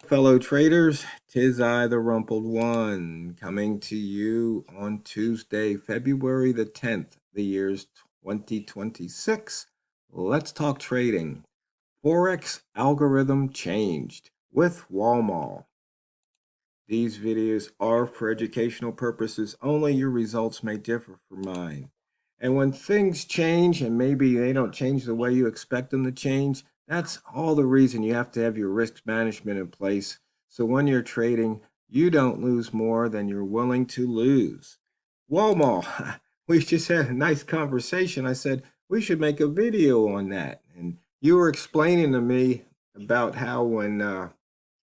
Fellow traders, tis I, the Rumpled One, coming to you on Tuesday, February the 10th, the year's 2026. Let's talk trading. Forex algorithm changed with Walmal. These videos are for educational purposes only. Your results may differ from mine. And when things change and maybe they don't change the way you expect them to change, that's all the reason you have to have your risk management in place. So when you're trading, you don't lose more than you're willing to lose. Walmart, we just had a nice conversation. I said, we should make a video on that. And you were explaining to me about how when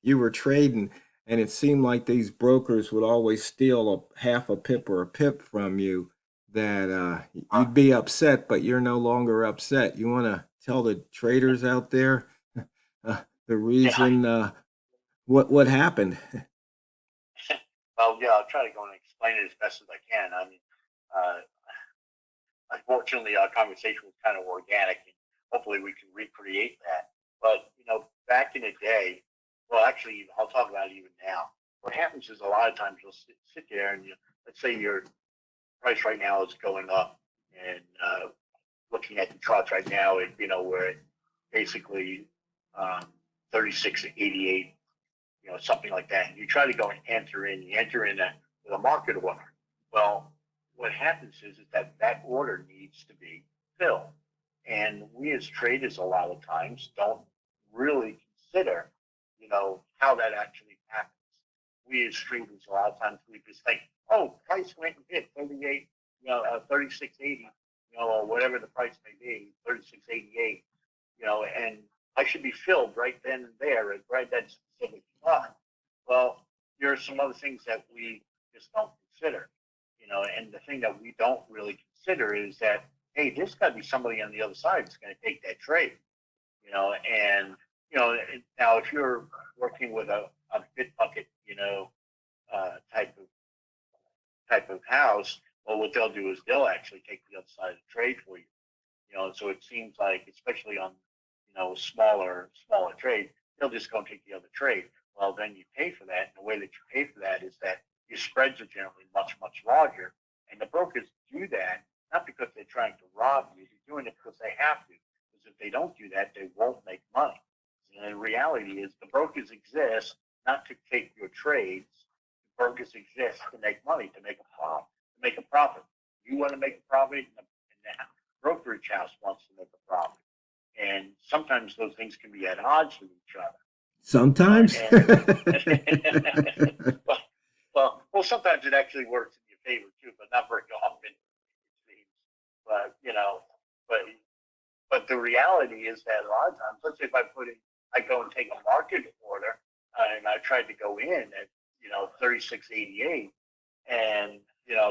you were trading, and it seemed like these brokers would always steal a half a pip or a pip from you, that Uh, you'd be upset, but you're no longer upset. You want to tell the traders out there the yeah, reason what happened? well, yeah, I'll try to go and explain it as best as I can. I mean, uh, unfortunately, our conversation was kind of organic, and hopefully, we can recreate that. But back in the day, well, actually, I'll talk about it even now. What happens is a lot of times you'll sit there and let's say your price right now is going up, and looking at the charts right now, we're at basically um, 36.88, something like that. And you try to go and you enter in with a market order. Well, what happens is that order needs to be filled. And we as traders, a lot of times, don't really consider, how that actually happens. We as traders, a lot of times, we just think, oh, price went and hit 38, 36.80, or whatever the price may be, 36.88, and I should be filled right then and there at right that specific time. Well, there are some other things that we just don't consider, and the thing that we don't really consider is that, hey, there's got to be somebody on the other side that's going to take that trade, and, now if you're working with a bit bucket, uh, type of type of house, well, what they'll do is they'll actually take the other side of the trade for you. So it seems like, especially on, smaller trade, they'll just go and take the other trade. Well, then you pay for that. And the way that you pay for that is that your spreads are generally much, much larger. And the brokers do that not because they're trying to rob you, they're doing it because they have to. Because if they don't do that, they won't make money. And the reality is the brokers exist not to take your trades. The brokers exist to make money, to make a profit, You want to make a profit, and the brokerage house wants to make a profit. And sometimes those things can be at odds with each other. Sometimes. Well, well, sometimes it actually works in your favor too, but not very often, it seems. But but the reality is that a lot of times, let's say if I go and take a market order, and I tried to go in at 36.88, and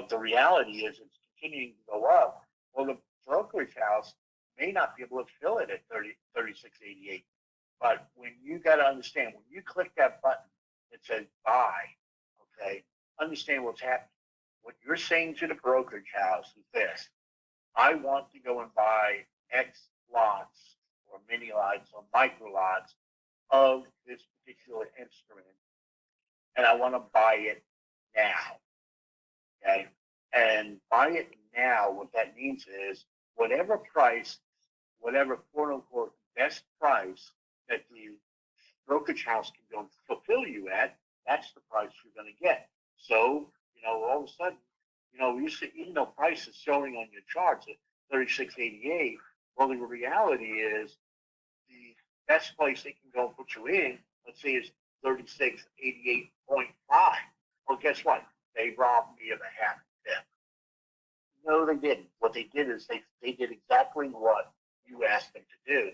the reality is it's continuing to go up. Well, the brokerage house may not be able to fill it at 36.88. But when you got to understand, when you click that button that says buy, okay, understand what's happening. What you're saying to the brokerage house is this: I want to go and buy X lots or mini lots or micro lots of this particular instrument, and I want to buy it now. Okay. And buy it now, what that means is whatever price, whatever quote unquote best price that the brokerage house can go and fulfill you at, that's the price you're going to get. So, all of a sudden, you see, even though price is showing on your charts at 36.88, well, the reality is the best place they can go and put you in, let's say, is 36.88.5. Well, guess what? They robbed me of a half step. No, they didn't. What they did is they did exactly what you asked them to do.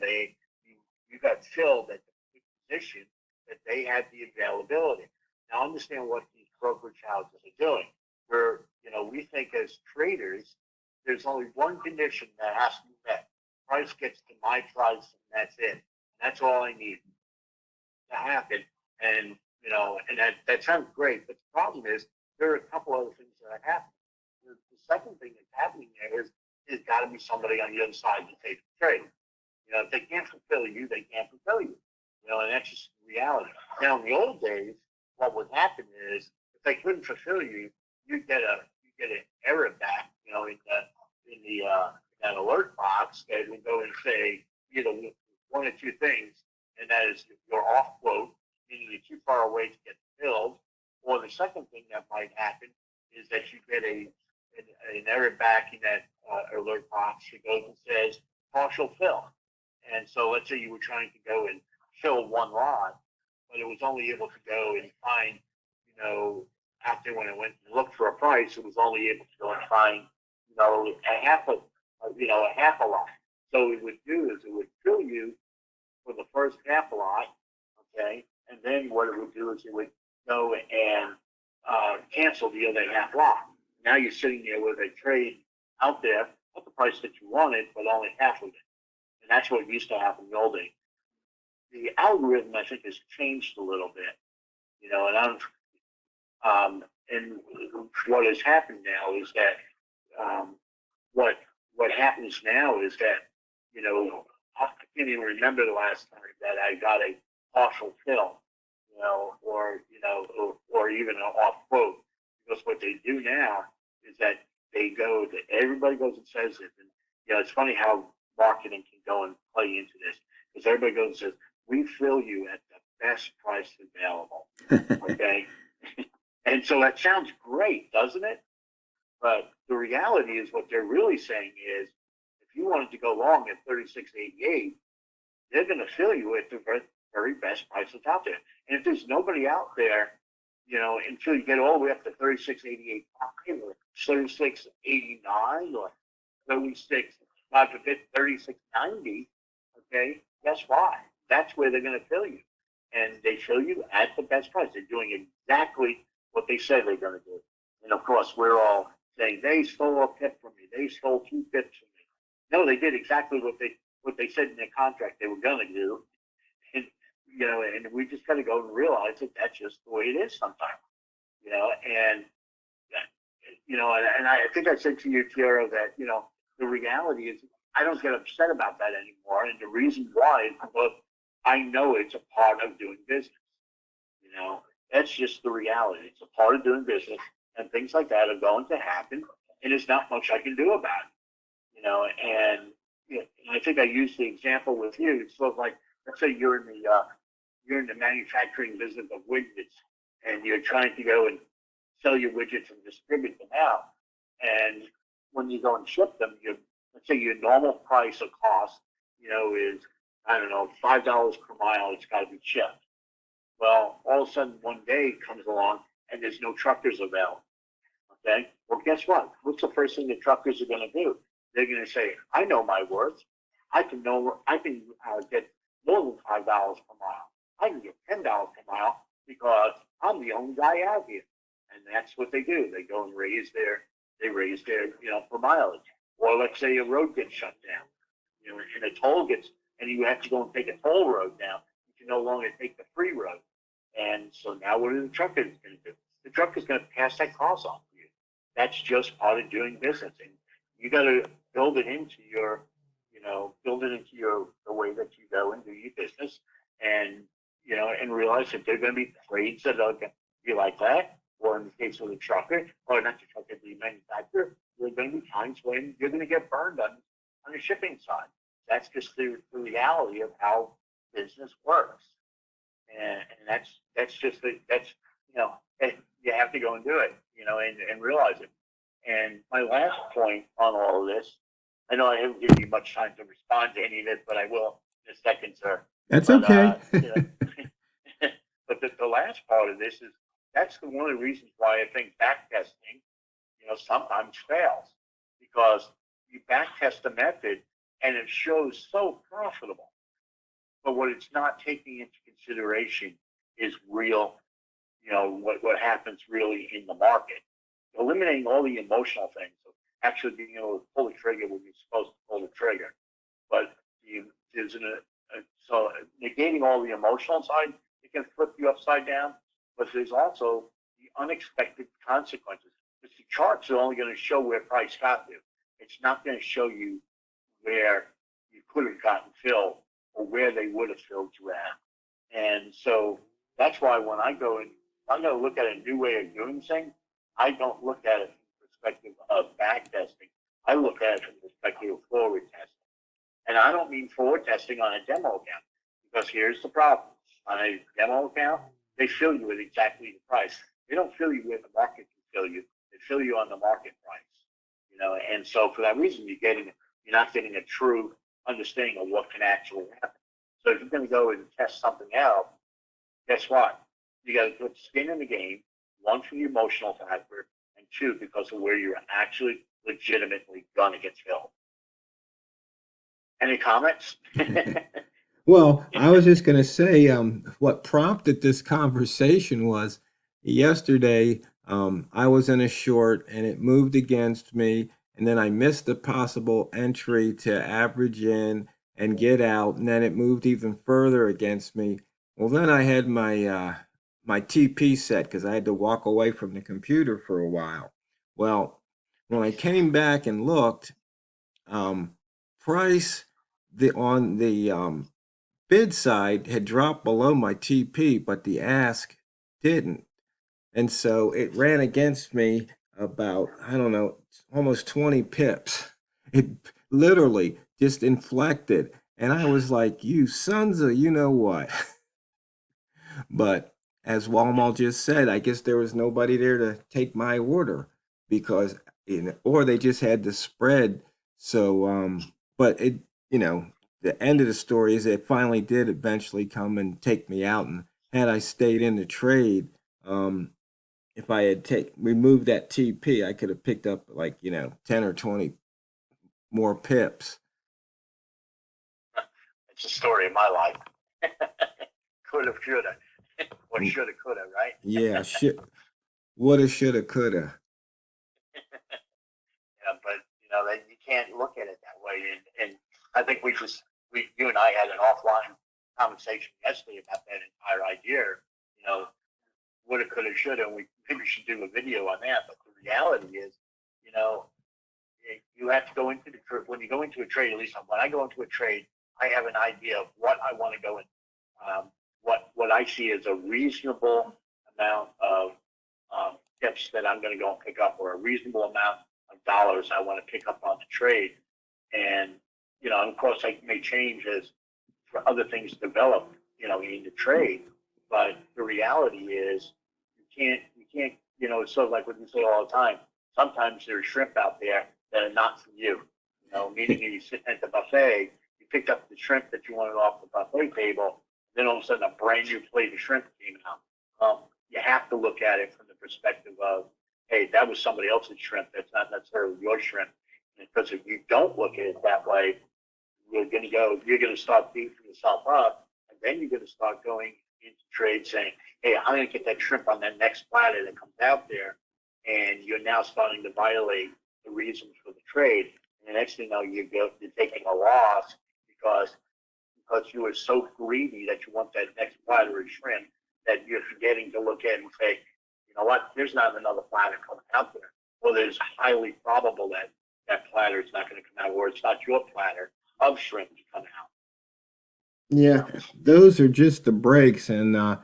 You got filled at the position that they had the availability. Now understand what these brokerage houses are doing. Where we think as traders, there's only one condition that has to be met. Price gets to my price, and that's it. And that's all I need to happen. And and that sounds great, but the problem is there are a couple other things that are happening. The second thing that's happening there is there's got to be somebody on the other side to take the trade. If they can't fulfill you, they can't fulfill you. and that's just reality. Now, in the old days, what would happen is if they couldn't fulfill you, you get an error back, in the that alert box that would go and say, one or two things, and that is you're off quote, meaning you're too far away to get filled, or the second thing that might happen is that you get an error back in that alert box that goes and says partial fill. And so let's say you were trying to go and fill one lot, but it was only able to go and find, after when it went to look for a price, it was only able to go and find, a half a lot. So what it would do is it would fill you for the first half a lot, okay, and then what it would do is it would go and cancel the other half lot. Now you're sitting there with a trade out there at the price that you wanted, but only half of it. And that's what used to happen in the old days. The algorithm, I think, has changed a little bit, and what has happened now is that what happens now is that, I can't even remember the last time that I got a partial fill, or even an off quote, because what they do now is that everybody goes and says it, and it's funny how marketing can go and play into this, because everybody goes and says, we fill you at the best price available. Okay. And so that sounds great, doesn't it? But the reality is what they're really saying is if you wanted to go long at 36.88, they're going to fill you at the very best price that's out there. And if there's nobody out there, until you get all the way up to 36.88 or 36.89 or 36.90, okay, guess why? That's where they're going to fill you. And they fill you at the best price. They're doing exactly what they said they're going to do. And of course, we're all saying they stole a pip from me. They stole 2 pips from me. No, they did exactly what they said in their contract they were going to do. And and we just got to go and realize that that's just the way it is sometimes. And and I think I said to you, Tiara, that the reality is I don't get upset about that anymore. And the reason why is because I know it's a part of doing business. That's just the reality. It's a part of doing business, and things like that are going to happen, and there's not much I can do about it. And I think I used the example with you. It's sort of like, let's say you're in the manufacturing business of widgets, and you're trying to go and sell your widgets and distribute them out. And when you go and ship them, let's say your normal price or cost, is, I don't know, $5 per mile. It's got to be shipped. Well, all of a sudden, one day comes along and there's no truckers available. Okay. Well, guess what? What's the first thing the truckers are going to do? They're going to say, I know my worth. I can get more than $5 per mile. I can get $10 per mile because I'm the only guy out here. And that's what they do. They go and raise their per mileage. Or let's say a road gets shut down, and a toll and you have to go and take a toll road now. You can no longer take the free road. And so now what are the truckers going to do? The trucker's going to pass that cost on to you. That's just part of doing business. And you got to build it into the way that you go and do your business, and and realize that there are going to be trades that are going to be like that, or in the case of the trucker, or not the trucker, the manufacturer, there are going to be times when you're going to get burned on the shipping side. That's just the reality of how business works, and that's just you have to go and do it, and realize it. And my last point on all of this, I know I haven't given you much time to respond to any of it, but I will in a second, sir. That's But okay. but the last part of this is that's one of the reasons why I think back testing, sometimes fails, because you back test a method and it shows so profitable, but what it's not taking into consideration is real, what happens really in the market. Eliminating all the emotional things of actually being able to pull the trigger when you're supposed to pull the trigger, but so negating all the emotional side, it can flip you upside down. But there's also the unexpected consequences. Because the charts are only going to show where price got you. It's not going to show you where you could have gotten filled or where they would have filled you at. And so that's why when I'm going to look at a new way of doing things, I don't look at it from the perspective of back testing. I look at it from the perspective of forward testing. And I don't mean forward testing on a demo account, because here's the problem. On a demo account, they fill you with exactly the price. They don't fill you where the market can fill you. They fill you on the market price. And so for that reason, you're not getting a true understanding of what can actually happen. So if you're going to go and test something out, guess what? You got to put skin in the game. One, for the emotional factor, and two, because of where you're actually legitimately going to get filled. Any comments? Well, I was just going to say, what prompted this conversation was yesterday, I was in a short and it moved against me, and then I missed the possible entry to average in and get out, and then it moved even further against me. Well, then I had my TP set because I had to walk away from the computer for a while. Well, when I came back and looked, um, price on the bid side had dropped below my TP, but the ask didn't. And so it ran against me about, I don't know, almost 20 pips. It literally just inflected. And I was like, you sons of you know what? But as Walmal just said, I guess there was nobody there to take my order because, or they just had the spread. So, but the end of the story is it finally did eventually come and take me out. And had I stayed in the trade, if I had removed that TP, I could have picked up like, 10 or 20 more pips. It's the story of my life. Coulda, shoulda, or Mm, shoulda, coulda, right? yeah, shit. Woulda, shoulda, coulda. Yeah, but you can't look at it that way. And I think you and I had an offline conversation yesterday about that entire idea. You know, woulda, coulda, shoulda, and we maybe should do a video on that. But the reality is, you know, you have to go into the when you go into a trade. At least when I go into a trade, I have an idea of what I want to go in. What I see as a reasonable amount of tips that I'm going to go and pick up, or a reasonable amount of dollars I want to pick up on the trade. And of course, I may change as for other things develop, in the trade. But the reality is, you can't. It's sort of like what we say all the time. Sometimes there's shrimp out there that are not for you. Meaning you sit at the buffet, you picked up the shrimp that you wanted off the buffet table, then all of a sudden a brand new plate of shrimp came out. You have to look at it from the perspective of, hey, that was somebody else's shrimp. That's not necessarily your shrimp. Because if you don't look at it that way, you're going to start beating yourself up, and then you're going to start going into trade saying, hey, I'm going to get that shrimp on that next platter that comes out there. And you're now starting to violate the reasons for the trade. And the next thing you know, you're taking a loss because you were so greedy that you want that next platter of shrimp that you're forgetting to look at and say, you know what, there's not another platter coming out there. Well, there's highly probable that that platter is not going to come out, or it's not your platter of shrimp to come out. You Yeah, know, those are just the breaks. And I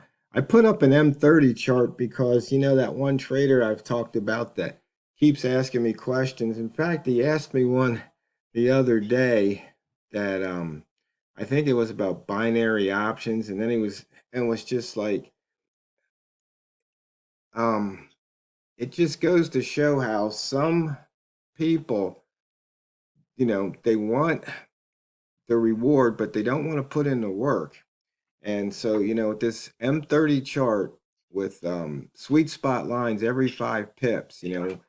put up an M30 chart because, that one trader I've talked about that keeps asking me questions. In fact, he asked me one the other day that I think it was about binary options. And then it was just like, um, it just goes to show how some people, they want the reward, but they don't want to put in the work. And so, with this M30 chart with sweet spot lines every 5 pips, and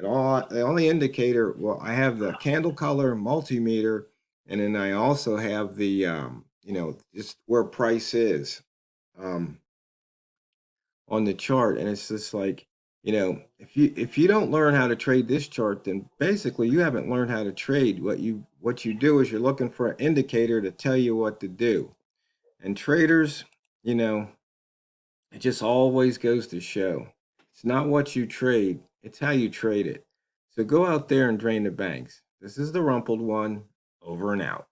all the only indicator, well, I have the candle color multimeter, and then I also have the just where price is um, on the chart. And it's just like, if you don't learn how to trade this chart, then basically you haven't learned how to trade. What you do is you're looking for an indicator to tell you what to do. And traders, you know, it just always goes to show it's not what you trade, it's how you trade it. So go out there and drain the banks. This is the Rumpled One, over and out.